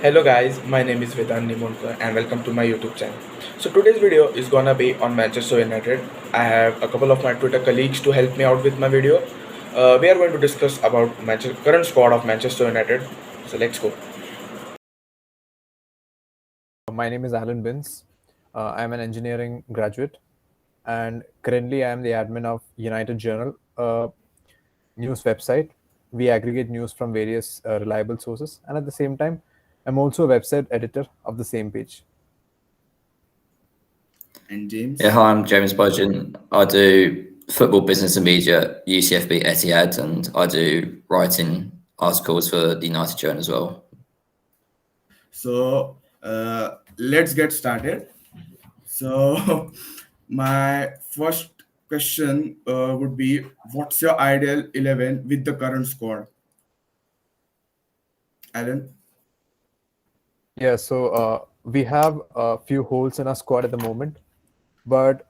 Hello guys, my name is Vedant Nimonka and welcome to my YouTube channel. So today's video is gonna be on Manchester United. I have a couple of my Twitter colleagues to help me out with my video. We are going to discuss about current squad of Manchester United. So let's go. My name is Alan Bince. I'm an engineering graduate, and currently I am the admin of United Journal, a news website. We aggregate news from various reliable sources, and at the same time, I'm also a website editor of the same page. And James? Yeah, hi, I'm James Budgen. I do football business and media at UCFB Etihad, and I do writing articles for the United Journal as well. So let's get started. So my first question would be, what's your ideal 11 with the current squad? Alan? Yeah, so we have a few holes in our squad at the moment, but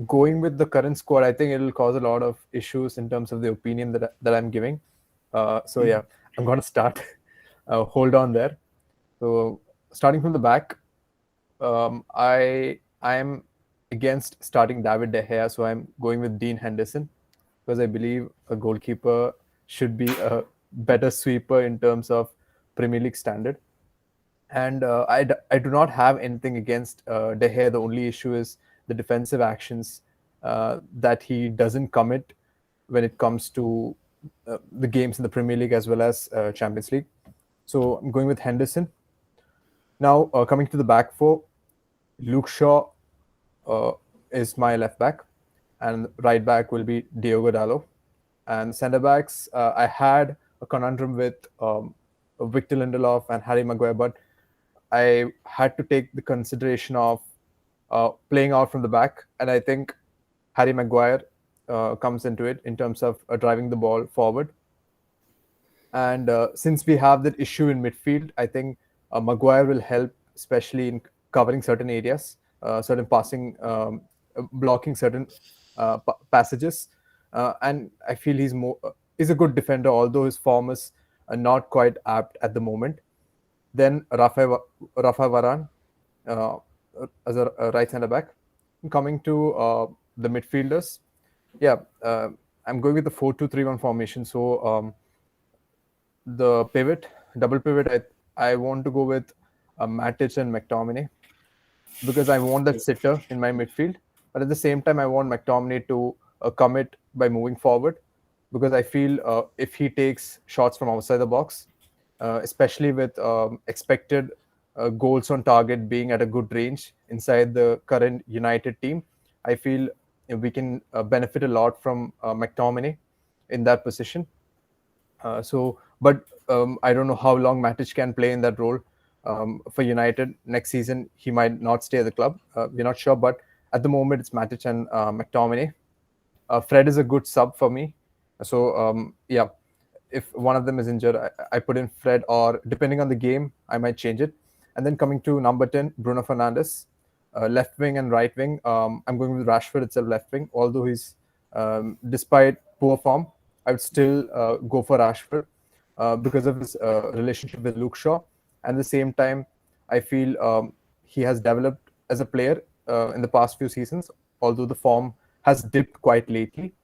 going with the current squad, I think it'll cause a lot of issues in terms of the opinion that I'm giving. So yeah, I'm going to start. Hold on there. So starting from the back, I'm against starting David De Gea, so I'm going with Dean Henderson because I believe a goalkeeper should be a better sweeper in terms of Premier League standard. And I do not have anything against De Gea. The only issue is the defensive actions that he doesn't commit when it comes to the games in the Premier League as well as Champions League. So I'm going with Henderson. Now, coming to the back four, Luke Shaw is my left back, and right back will be Diogo Dalot. And centre backs, I had a conundrum with Victor Lindelof and Harry Maguire, but I had to take the consideration of playing out from the back, and I think Harry Maguire comes into it in terms of driving the ball forward. And since we have that issue in midfield, I think Maguire will help, especially in covering certain areas, certain passing, blocking certain passages. And I feel he's a good defender, although his form is not quite apt at the moment. Then Rafa Varane as a right centre back. Coming to the midfielders, yeah, I'm going with the 4-2-3-1 formation. So the double pivot, I want to go with Matic and McTominay because I want that sitter in my midfield. But at the same time, I want McTominay to commit by moving forward because I feel if he takes shots from outside the box, especially with expected goals on target being at a good range inside the current United team, I feel we can benefit a lot from McTominay in that position. But I don't know how long Matic can play in that role for United next season. He might not stay at the club. We're not sure, but at the moment it's Matic and McTominay. Fred is a good sub for me. So yeah, if one of them is injured, I put in Fred, or depending on the game, I might change it. And then coming to number 10, Bruno Fernandes, left wing and right wing. I'm going with Rashford itself, left wing, although he's, despite poor form, I would still go for Rashford because of his relationship with Luke Shaw. And at the same time, I feel he has developed as a player in the past few seasons, although the form has dipped quite lately.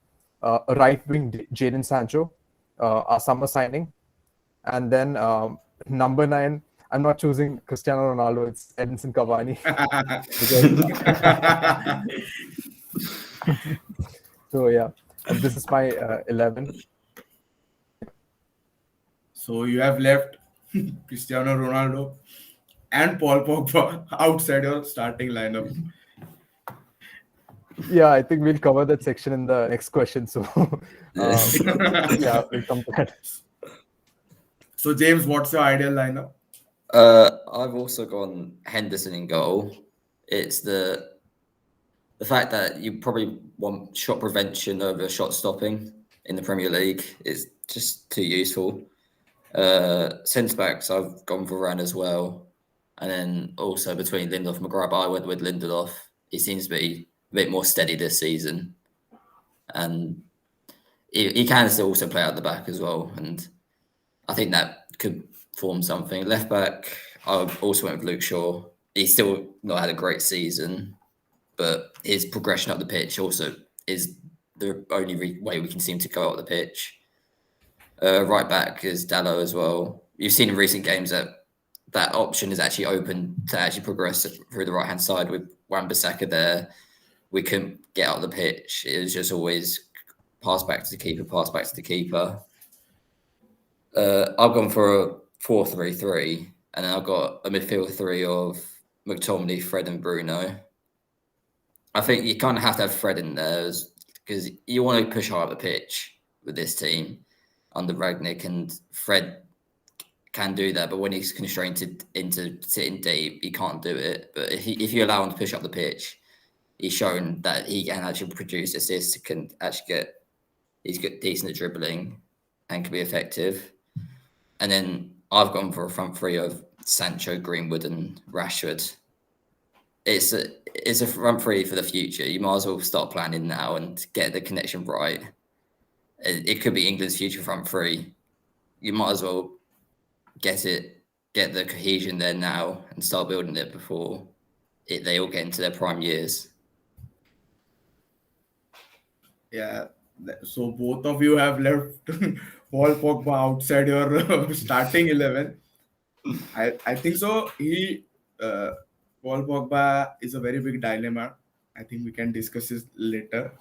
Right wing, Jadon Sancho, our summer signing. And then number 9, I'm not choosing Cristiano Ronaldo, it's Edinson Cavani. So yeah, this is my 11. So you have left Cristiano Ronaldo and Paul Pogba outside your starting lineup. Yeah, I think we'll cover that section in the next question. So yeah, we'll come to that. So James, what's your ideal lineup? I've also gone Henderson in goal. It's the fact that you probably want shot prevention over shot stopping in the Premier League. It's just too useful. Centre backs, I've gone for Varane as well. And then also between Lindelof and Maguire, I went with Lindelof. He seems to be a bit more steady this season. And he can still also play out the back as well. And I think that could form something. Left back, I also went with Luke Shaw. He's still not had a great season, but his progression up the pitch also is the only way we can seem to go up the pitch. Right back is Dallo as well. You've seen in recent games that option is actually open to actually progress through the right hand side with Wan-Bissaka there. We couldn't get out the pitch. It was just always pass back to the keeper, pass back to the keeper. I've gone for a 4-3-3, and then I've got a midfield three of McTominay, Fred, and Bruno. I think you kind of have to have Fred in there because you want to push hard up the pitch with this team under Ragnick, and Fred can do that, but when he's constrained into sitting deep, he can't do it. But if you allow him to push up the pitch, he's shown that he can actually produce assists, he's got decent at dribbling and can be effective. And then I've gone for a front three of Sancho, Greenwood, and Rashford. It's a front three for the future. You might as well start planning now and get the connection right. It could be England's future front three. You might as well get the cohesion there now and start building it before they all get into their prime years. Yeah. So both of you have left Paul Pogba outside your starting 11. I think so. Paul Pogba is a very big dilemma. I think we can discuss this later.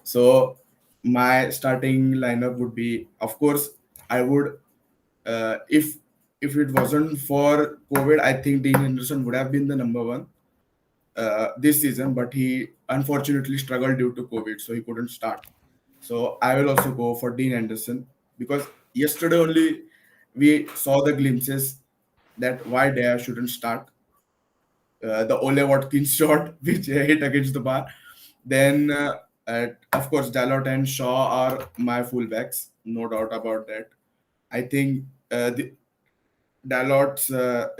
So my starting lineup would be, of course, I would, if it wasn't for COVID, I think Dean Henderson would have been the number one this season, but he unfortunately struggled due to COVID, so he couldn't start. So I will also go for Dean Henderson because yesterday only we saw the glimpses that why Daya shouldn't start. The Ole Watkins shot, which hit against the bar. Then, of course, Dalot and Shaw are my fullbacks, no doubt about that. I think the Dalot's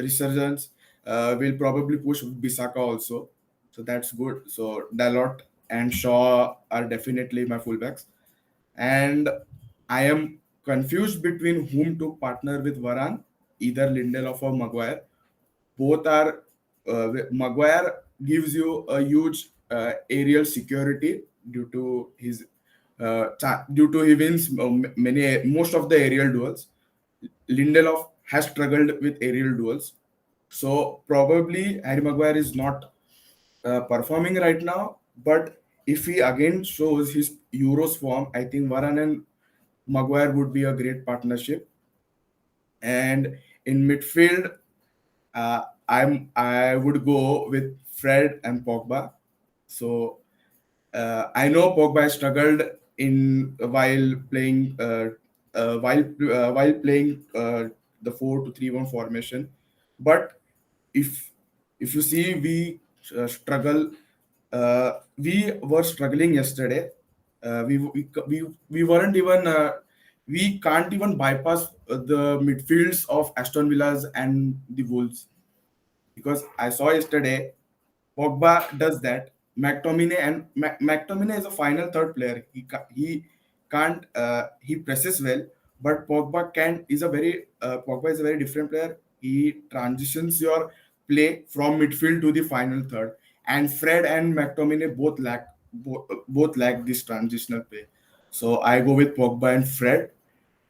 resurgence will probably push Bissaka also. So that's good. So Dalot and Shaw are definitely my fullbacks. And I am confused between whom to partner with Varane, either Lindelof or Maguire. Both are Maguire gives you a huge aerial security due to he wins most of the aerial duels. Lindelof has struggled with aerial duels, so probably Harry Maguire is not performing right now. But if he again shows his Euros form, I think Varane and Maguire would be a great partnership. And in midfield, I would go with Fred and Pogba. So I know Pogba struggled while playing the 4-2-3-1 formation, but if you see we struggle, we were struggling yesterday. We weren't even we can't even bypass the midfields of Aston Villas and the Wolves, because I saw yesterday Pogba does that. McTominay is a final third player. He can't he presses well, but Pogba is a very different player. He transitions your play from midfield to the final third, and Fred and McTominay both lack this transitional play. So I go with Pogba and Fred,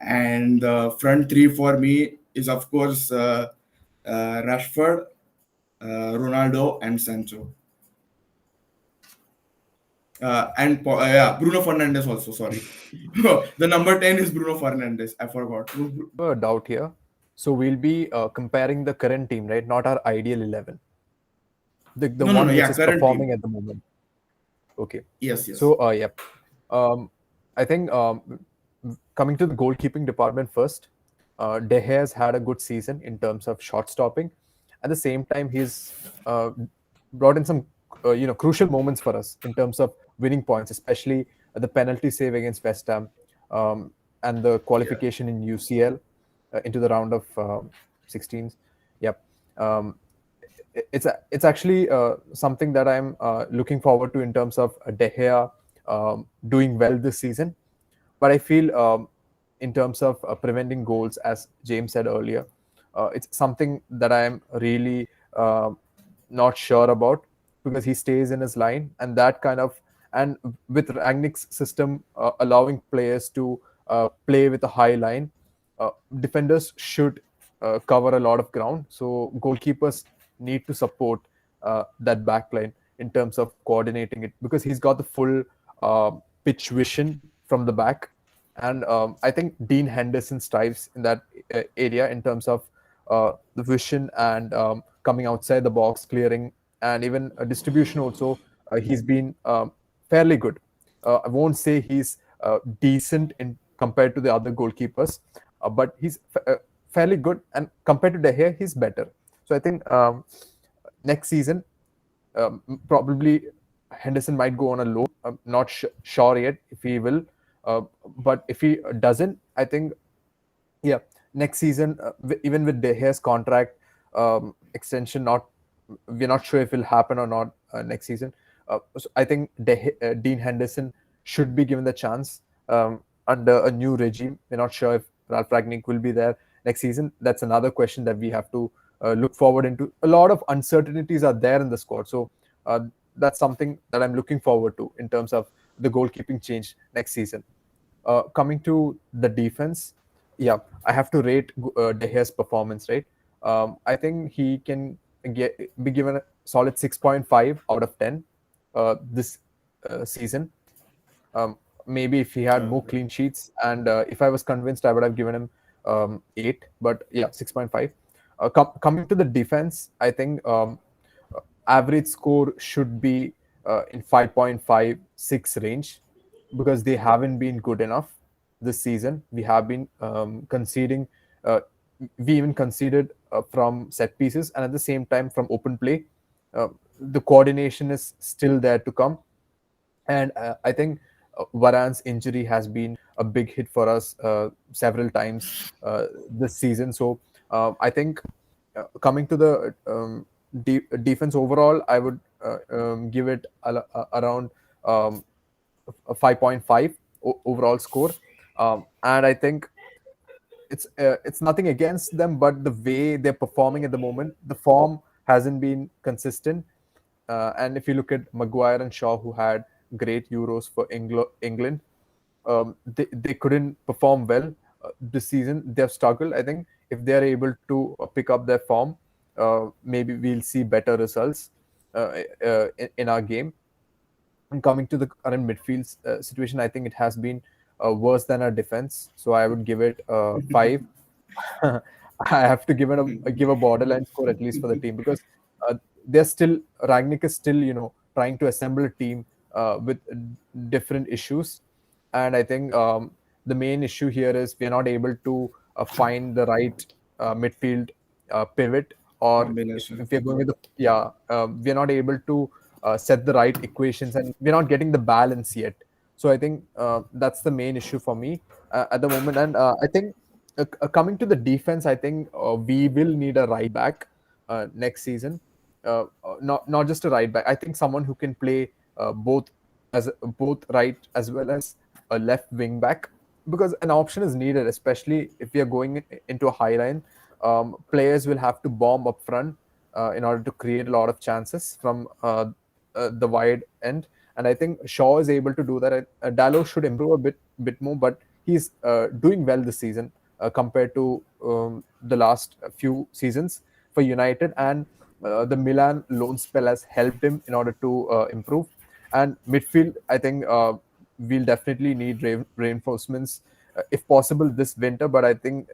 and the front three for me is of course Rashford, Ronaldo, and Sancho. Bruno Fernandes also. Sorry, the number 10 is Bruno Fernandes. I forgot. A doubt here. So we'll be comparing the current team, right? Not our ideal 11. The one which is performing at the moment. Okay. Yes. So I think coming to the goalkeeping department first, De Gea has had a good season in terms of shot stopping. At the same time, he's brought in some crucial moments for us in terms of winning points, especially the penalty save against West Ham and the qualification in UCL into the round of 16s. Yep. It's actually something that I'm looking forward to in terms of De Gea doing well this season. But I feel in terms of preventing goals, as James said earlier, it's something that I am really not sure about, because he stays in his line, and that kind of, and with Rangnick's system allowing players to play with a high line, defenders should cover a lot of ground. So goalkeepers need to support that back line in terms of coordinating it, because he's got the full pitch vision from the back. And I think Dean Henderson strives in that area in terms of the vision and coming outside the box, clearing, and even distribution also. He's been fairly good. I won't say he's decent in compared to the other goalkeepers, but he's fairly good. And compared to De Gea, he's better. So I think next season, probably Henderson might go on a loan. I'm not sure yet if he will, but if he doesn't, I think, yeah, next season, even with De Gea's contract extension, we're not sure if it will happen or not next season. So I think Dean Henderson should be given the chance under a new regime. We're not sure if Ralph Rangnick will be there next season. That's another question that we have to look forward into. A lot of uncertainties are there in the squad, so that's something that I'm looking forward to in terms of the goalkeeping change next season. Coming to the defense, yeah, I have to rate De Gea's performance, right? I think he can be given a solid 6.5 out of 10 this season. Maybe if he had more clean sheets, and if I was convinced, I would have given him 8. But yeah, 6.5. Coming to the defense, I think average score should be in 5.56 range, because they haven't been good enough this season. We have been conceding. We even conceded from set pieces, and at the same time from open play. The coordination is still there to come, and I think Varane's injury has been a big hit for us several times this season. So I think coming to the defense overall, I would give it around a 5.5 overall score, and I think it's nothing against them, but the way they're performing at the moment, the form hasn't been consistent. And if you look at Maguire and Shaw, who had great Euros for England, they couldn't perform well this season. They've struggled. I think if they're able to pick up their form, maybe we'll see better results in our game. And coming to the current midfield situation, I think it has been worse than our defense. So I would give it 5. I have to give a borderline score at least for the team, because they're still, Rangnick is still trying to assemble a team with different issues, and I think the main issue here is we're not able to find the right midfield pivot, or if we're going with we're not able to set the right equations, and we're not getting the balance yet. So I think that's the main issue for me at the moment. And I think coming to the defense, I think we will need a right back next season. Not just a right back. I think someone who can play both right as well as a left wing back, because an option is needed, especially if we are going into a high line. Players will have to bomb up front in order to create a lot of chances from the wide end. And I think Shaw is able to do that. Dalot should improve a bit more, but he's doing well this season compared to the last few seasons for United. And the Milan loan spell has helped him in order to improve. And midfield, I think we'll definitely need reinforcements if possible this winter, but I think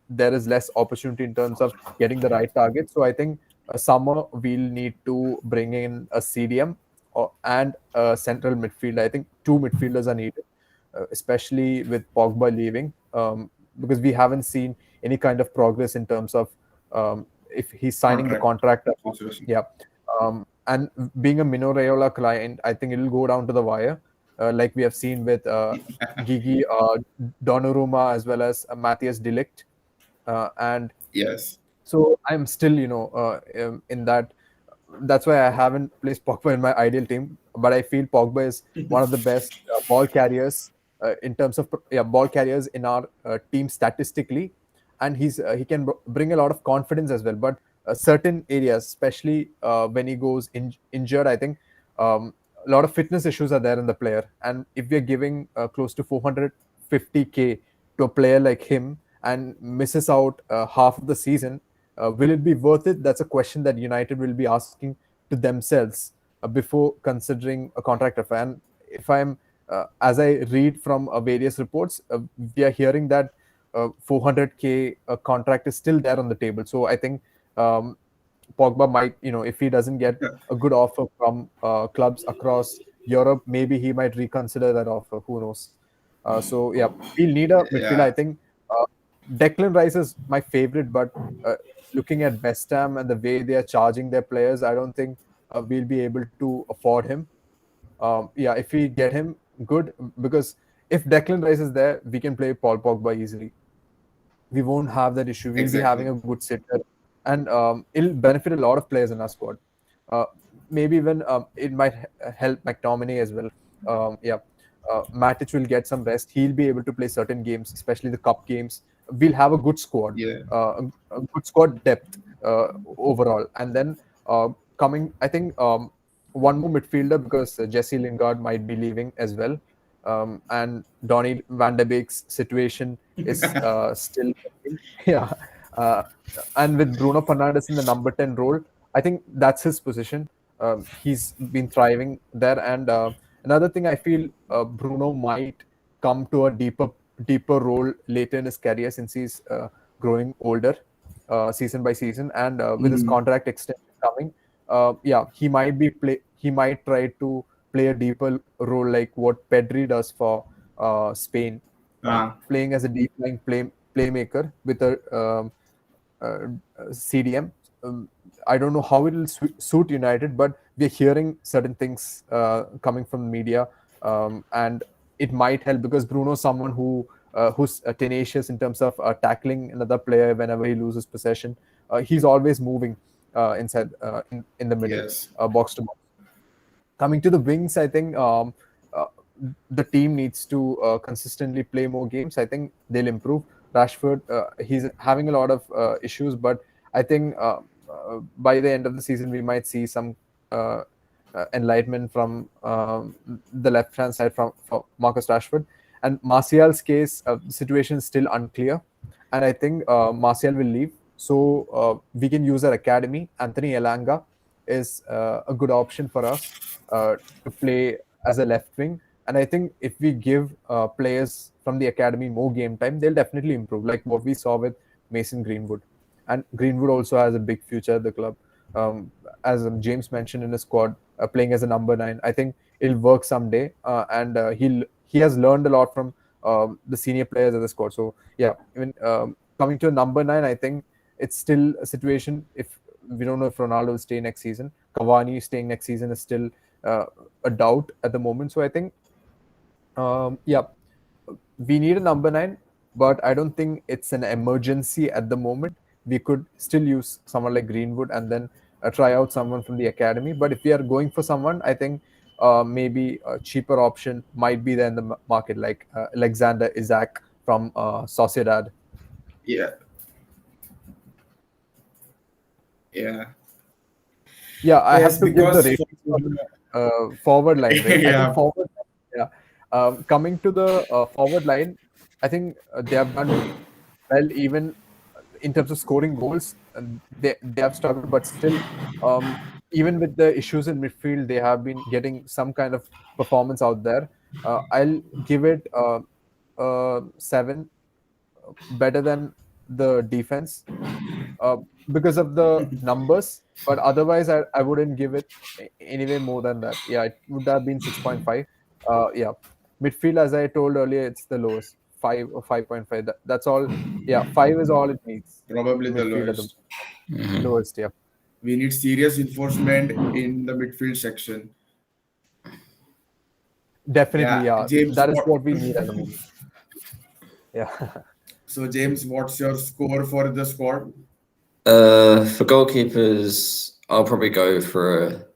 there is less opportunity in terms of getting the right target. So I think summer we'll need to bring in a CDM and a central midfield. I think 2 midfielders are needed, especially with Pogba leaving, because we haven't seen any kind of progress in terms of if he's signing the contract. Yeah. And being a Mino Raiola client, I think it'll go down to the wire, like we have seen with Gigi, Donnarumma, as well as Matthias de Ligt. And yes, so I'm still, in that. That's why I haven't placed Pogba in my ideal team. But I feel Pogba is one of the best ball carriers in terms of ball carriers in our team statistically. and he can bring a lot of confidence as well. But certain areas, especially when he goes injured, I think a lot of fitness issues are there in the player. And if we're giving close to 450K to a player like him and misses out half of the season, will it be worth it? That's a question that United will be asking to themselves before considering a contract offer. And if I'm as I read from various reports, we are hearing that 400K contract is still there on the table. So I think um, Pogba might, if he doesn't get Yeah. a good offer from clubs across Europe, maybe he might reconsider that offer. Who knows? So yeah, we'll need a midfielder. I Yeah, think Declan Rice is my favorite, but looking at West Ham and the way they are charging their players, I don't think we'll be able to afford him. Yeah, if we get him, good, because if Declan Rice is there, we can play Paul Pogba easily. We won't have that issue. We'll be having exactly. a good sitter, and it'll benefit a lot of players in our squad. Uh, Maybe even it might help McTominay as well. Yeah, Matic will get some rest. He'll be able to play certain games, especially the cup games. We'll have a good squad, Yeah, a good squad depth overall. And then coming, I think one more midfielder, because Jesse Lingard might be leaving as well, and Donny van de Beek's situation is still yeah. Uh, and with Bruno Fernandes in the number 10 role, I think that's his position. He's been thriving there. And another thing, I feel Bruno might come to a deeper role later in his career, since he's growing older season by season. And with his Mhm. contract extension coming, yeah, he might try to play a deeper role like what Pedri does for Spain, playing as a deep line playmaker with a CDM. I don't know how it will suit United, but we're hearing certain things coming from the media, and it might help because Bruno's someone who's tenacious in terms of tackling another player whenever he loses possession. He's always moving inside in the middle, Yes. box to box. Coming to the wings, I think uh, the team needs to consistently play more games. I think they'll improve. Rashford, he's having a lot of issues, but I think by the end of the season, we might see some enlightenment from the left hand side from Marcus Rashford. And Martial's case, the situation is still unclear. And I think Martial will leave. So we can use our academy. Anthony Elanga is a good option for us to play as a left wing. And I think if we give players from the academy more game time, they'll definitely improve, like what we saw with Mason Greenwood. And Greenwood also has a big future at the club. As James mentioned in his squad, playing as a number 9, I think it'll work someday. And he has learned a lot from the senior players at the squad. So yeah, even coming to a number 9, I think it's still a situation. If we don't know if Ronaldo will stay next season, Cavani staying next season is still a doubt at the moment. So I think, yeah, we need a number 9, but I don't think it's an emergency at the moment. We could still use someone like Greenwood and then try out someone from the academy. But if we are going for someone, I think maybe a cheaper option might be there in the market, like Alexander Isak from Sociedad. Yeah. Yeah. Yeah, I have Yes, to give the because rating for the forward line, right? I think yeah, forward, yeah. Coming to the forward line, I think they have done well, even in terms of scoring goals. They have struggled, but still, even with the issues in midfield, they have been getting some kind of performance out there. I'll give it 7, better than the defense uh, because of the numbers. But otherwise, I wouldn't give it anyway more than that. Yeah, it would have been 6.5. Yeah, midfield, as I told earlier, it's the lowest, 5 or 5.5. That's all. Yeah, 5 is all it needs. probably the Midfield at the lowest. lowest. Yeah, We need serious enforcement in the midfield section. definitely. Yeah, Yeah, James, that is what? what we need at the moment. Yeah. So, James, what's your score for the squad? For goalkeepers, I'll probably go for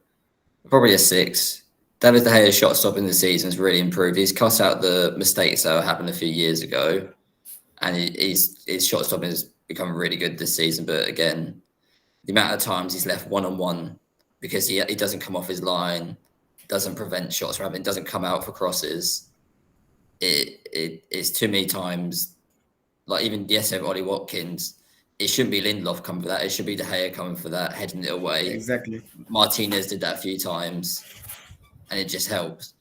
probably a 6. David De Gea's shot stopping this season has really improved. He's cut out the mistakes that happened a few years ago, and his shot stopping has become really good this season. But again, the amount of times he's left 1-on-1 because he doesn't come off his line, doesn't prevent shots from happening, doesn't come out for crosses. It's too many times. Like even yesterday, Ollie Watkins, it shouldn't be Lindelof coming for that. It should be De Gea coming for that, heading it away. Exactly. Martinez did that a few times, and it just helps.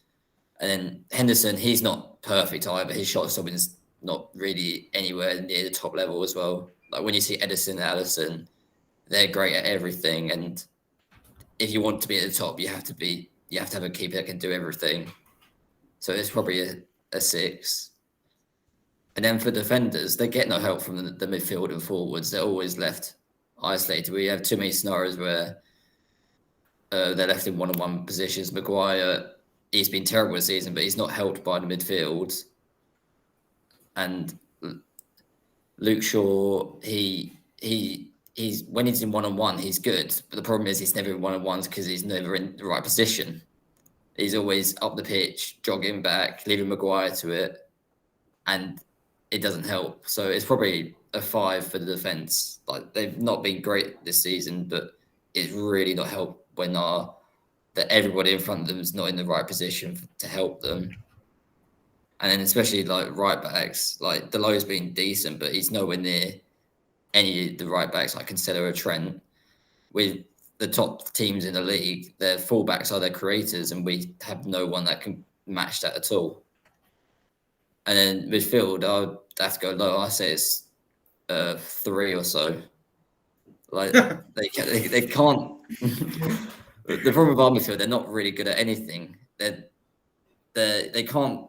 And then Henderson, he's not perfect either. His shot stopping is not really anywhere near the top level as well. Like when you see Edison and Allison, they're great at everything. And if you want to be at the top, you have to have a keeper that can do everything. So it's probably a 6. And then for defenders, they get no help from the midfield and forwards. They're always left isolated. We have too many scenarios where they're left in 1-on-1 positions. Maguire, he's been terrible this season, but he's not helped by the midfield. And Luke Shaw, he's when he's in 1-on-1, he's good. But the problem is he's never in 1-on-1s because he's never in the right position. He's always up the pitch, jogging back, leaving Maguire to it, and it doesn't help. So it's probably a 5 for the defence. Like they've not been great this season, but it's really not helped when that everybody in front of them is not in the right position to help them. And then especially like right backs, like Deleu's been decent, but he's nowhere near any of the right backs like Cancelo or Trent. With the top teams in the league, their fullbacks are their creators, and we have no one that can match that at all. And then midfield, I'd have to go low. I say it's 3 or so. Like they can't. The problem with our midfield, they're not really good at anything. They can't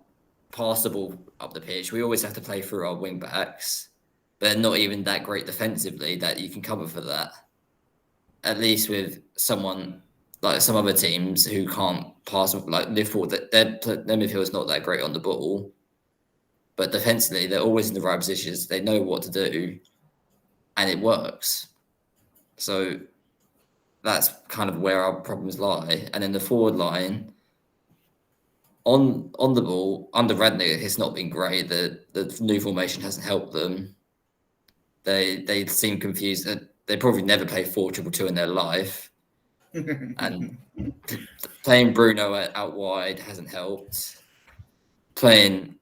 pass the ball up the pitch. We always have to play through our wing backs. They're not even that great defensively that you can cover for that. At least with someone like some other teams who can't pass, like Liverpool, their midfield is not that great on the ball. But defensively, they're always in the right positions. They know what to do, and it works. So that's kind of where our problems lie. And then the forward line, on the ball, under Radnick, it's not been great. The new formation hasn't helped them. They seem confused. They probably never played 4-2-2 in their life. And playing Bruno out wide hasn't helped. Playing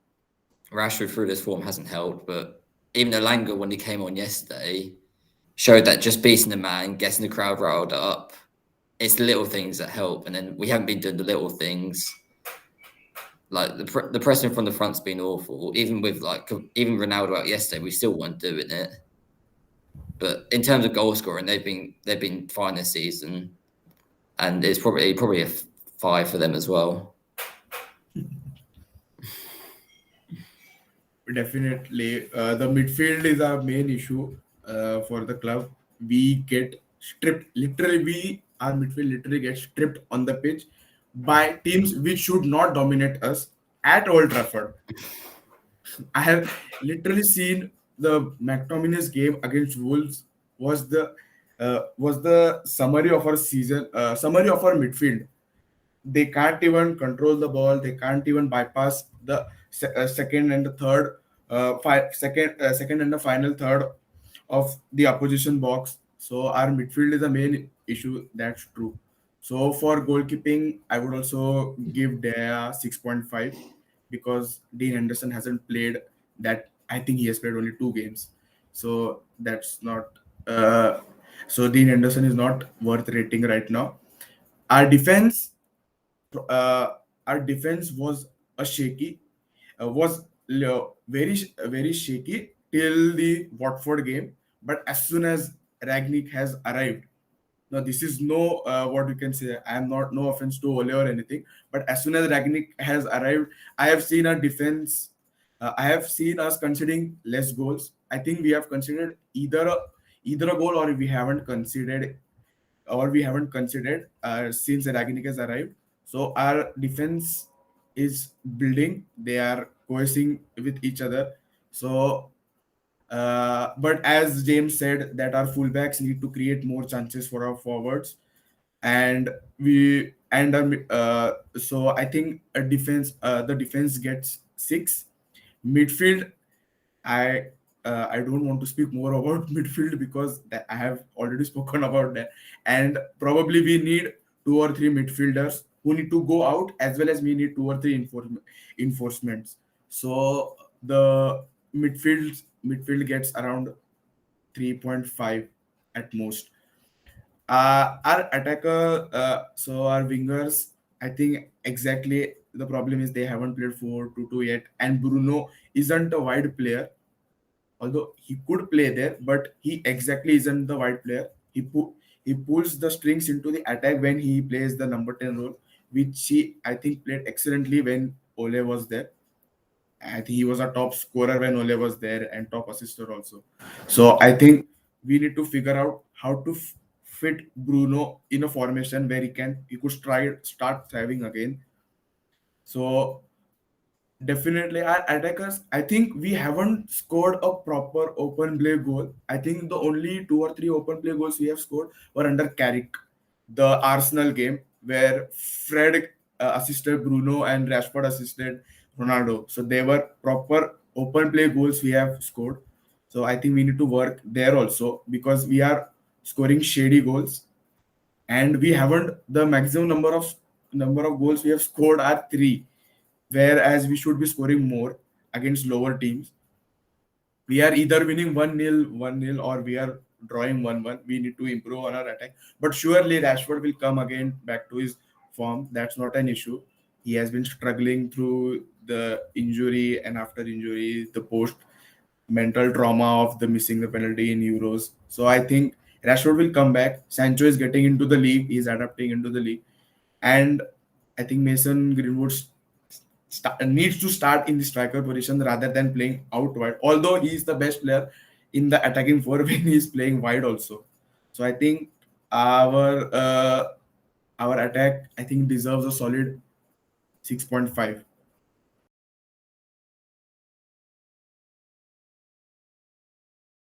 Rashford through this form hasn't helped. But even Elanga, when he came on yesterday, showed that just beating the man, getting the crowd riled up, it's the little things that help. And then we haven't been doing the little things. Like the pressing from the front's been awful. Even with even Ronaldo out yesterday, we still weren't doing it. But in terms of goal scoring, they've been fine this season, and it's probably a 5 for them as well. Definitely, the midfield is our main issue for the club. We get stripped. Literally, our midfield literally gets stripped on the pitch by teams which should not dominate us at Old Trafford. I have literally seen the McTominay's game against Wolves was the summary of our season, summary of our midfield. They can't even control the ball. They can't even bypass the second and the third, second and the final third of the opposition box. So our midfield is the main issue. That's true. So for goalkeeping, I would also give Dea 6.5 because Dean Henderson hasn't played that. I think he has played only 2 games. So that's not. So Dean Henderson is not worth rating right now. Our defense, was a shaky, very shaky till the Watford game. But as soon as Ragnick has arrived, now this is no what you can say. I am not no offense to Ole or anything, but as soon as Ragnick has arrived, I have seen our defense. I have seen us conceding less goals. I think we have considered either a goal or we haven't considered since Ragnick has arrived. So our defense is building. They are cohesing with each other. So, but as James said, that our fullbacks need to create more chances for our forwards, and so I think the defense gets 6. Midfield, I I don't want to speak more about midfield because I have already spoken about that. And probably we need two or three midfielders who need to go out, as well as we need two or three enforcements. So the midfield gets around 3.5 at most. Our attacker, so our wingers, I think exactly the problem is they haven't played 4-2-2 yet, and Bruno isn't a wide player, although he could play there, but he exactly isn't the wide player. He pulls the strings into the attack when he plays the number 10 role, which he, I think, played excellently when Ole was there. I think he was a top scorer when Ole was there and top assister also. So I think we need to figure out how to fit Bruno in a formation where he could start thriving again. So definitely our attackers, I think we haven't scored a proper open play goal. I think the only two or three open play goals we have scored were under Carrick, the Arsenal game where Fred assisted Bruno and Rashford assisted Ronaldo. So they were proper open play goals we have scored. So I think we need to work there also because we are scoring shady goals, and we haven't, the maximum number of goals we have scored are three, whereas we should be scoring more against lower teams. We are either winning 1-0, 1-0, or we are drawing 1-1. We need to improve on our attack. But surely Rashford will come again back to his form. That's not an issue. He has been struggling through the injury and after injury, the post mental trauma of the missing the penalty in Euros. So I think Rashford will come back. Sancho is getting into the league. He's adapting into the league. And I think Mason Greenwood needs to start in the striker position rather than playing out wide. Although he is the best player in the attacking four when he is playing wide also. So I think our attack, I think, deserves a solid 6.5.